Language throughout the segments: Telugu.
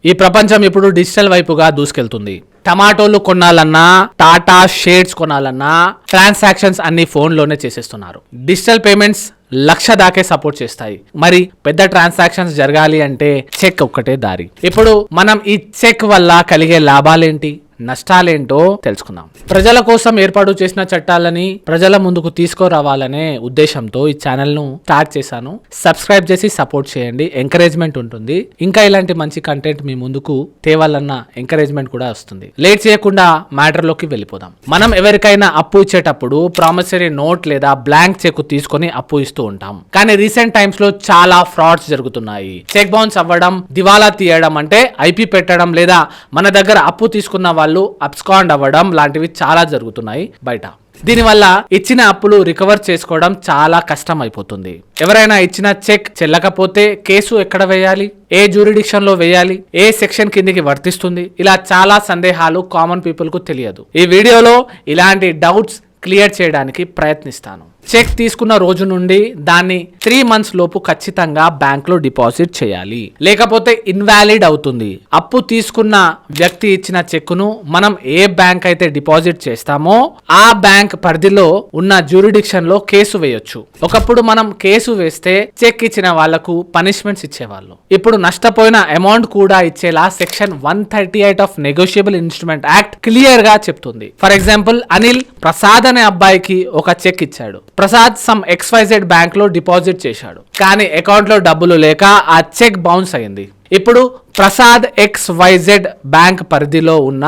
ఈ ప్రపంచం ఇప్పుడు డిజిటల్ వైపుగా దూసుకెళ్తుంది. టమాటోలు కొనాలన్నా, టాటా షేర్స్ కొనాలన్నా ట్రాన్సాక్షన్స్ అన్ని ఫోన్లోనే చేసేస్తున్నారు. డిజిటల్ పేమెంట్స్ 1,00,000 దాకే సపోర్ట్ చేస్తాయి. మరి పెద్ద ట్రాన్సాక్షన్స్ జరగాలి అంటే చెక్ ఒక్కటే దారి. ఇప్పుడు మనం ఈ చెక్ వల్ల కలిగే లాభాలేంటి, నష్టాలేంటో తెలుసుకుందాం. ప్రజల కోసం ఏర్పాటు చేసిన చట్టాలని ప్రజల ముందుకు తీసుకురావాలనే ఉద్దేశంతో ఈ ఛానల్ ను స్టార్ట్ చేశాను. సబ్స్క్రైబ్ చేసి సపోర్ట్ చేయండి, ఎంకరేజ్మెంట్ ఉంటుంది. ఇంకా ఇలాంటి మంచి కంటెంట్ మీ ముందుకు తేవాలన్న ఎంకరేజ్మెంట్ కూడా వస్తుంది. లేట్ చేయకుండా మ్యాటర్ లోకి వెళ్ళిపోదాం. మనం ఎవరికైనా అప్పు ఇచ్చేటప్పుడు ప్రామిసరీ నోట్ లేదా బ్లాంక్ చెక్ తీసుకొని అప్పు ఇస్తూ ఉంటాం. కానీ రీసెంట్ టైమ్స్ లో చాలా ఫ్రాడ్స్ జరుగుతున్నాయి. చెక్ బౌన్స్ అవ్వడం, దివాలా తీయడం అంటే ఐపీ పెట్టడం, లేదా మన దగ్గర అప్పు తీసుకున్న వాళ్ళు అబ్స్కాండ్ అవ్వడం లాంటివి చాలా జరుగుతున్నాయి బయట. దీనివల్ల ఇచ్చిన అప్పులు రికవర్ చేసుకోవడం చాలా కష్టం అయిపోతుంది. ఎవరైనా ఇచ్చిన చెక్ చెల్లకపోతే కేసు ఎక్కడ వేయాలి, ఏ జ్యూరిడిక్షన్ లో వేయాలి, ఏ సెక్షన్ కిందికి వర్తిస్తుంది, ఇలా చాలా సందేహాలు కామన్ పీపుల్ కు తెలియదు. ఈ వీడియోలో ఇలాంటి డౌట్స్ క్లియర్ చేయడానికి ప్రయత్నిస్తాను. చెక్ తీసుకున్న రోజు నుండి దాన్ని 3 months లోపు ఖచ్చితంగా బ్యాంక్ లో డిపాజిట్ చేయాలి, లేకపోతే ఇన్వాలిడ్ అవుతుంది. అప్పు తీసుకున్న వ్యక్తి ఇచ్చిన చెక్కును మనం ఏ బ్యాంక్ అయితే డిపాజిట్ చేస్తామో ఆ బ్యాంక్ పరిధిలో ఉన్న జ్యూరిడిక్షన్ లో కేసు వేయొచ్చు. ఒకప్పుడు మనం కేసు వేస్తే చెక్ ఇచ్చిన వాళ్లకు పనిష్మెంట్స్ ఇచ్చేవాళ్ళు. ఇప్పుడు నష్టపోయిన అమౌంట్ కూడా ఇచ్చేలా section 138 of negotiable instrument act clear గా చెప్తుంది. ఫర్ ఎగ్జాంపుల్, అనిల్ ప్రసాద్ అనే అబ్బాయికి ఒక చెక్ ఇచ్చాడు. ప్రసాద్ సమ్ XYZ బ్యాంక్ లో డిపాజిట్ చేశాడు, కానీ అకౌంట్ లో డబ్బులు లేక ఆ చెక్ బౌన్స్ అయింది. ఇప్పుడు ప్రసాద్ XYZ బ్యాంక్ పరిధిలో ఉన్న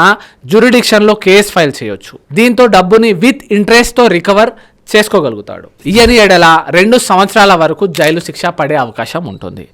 జ్యూరిడిక్షన్ లో కేసు ఫైల్ చేయొచ్చు. దీంతో డబ్బుని విత్ ఇంట్రెస్ట్ తో రికవర్ చేసుకోగలుగుతాడు. ఇయని ఎడల 2 సంవత్సరాల వరకు జైలు శిక్ష పడే అవకాశం ఉంటుంది.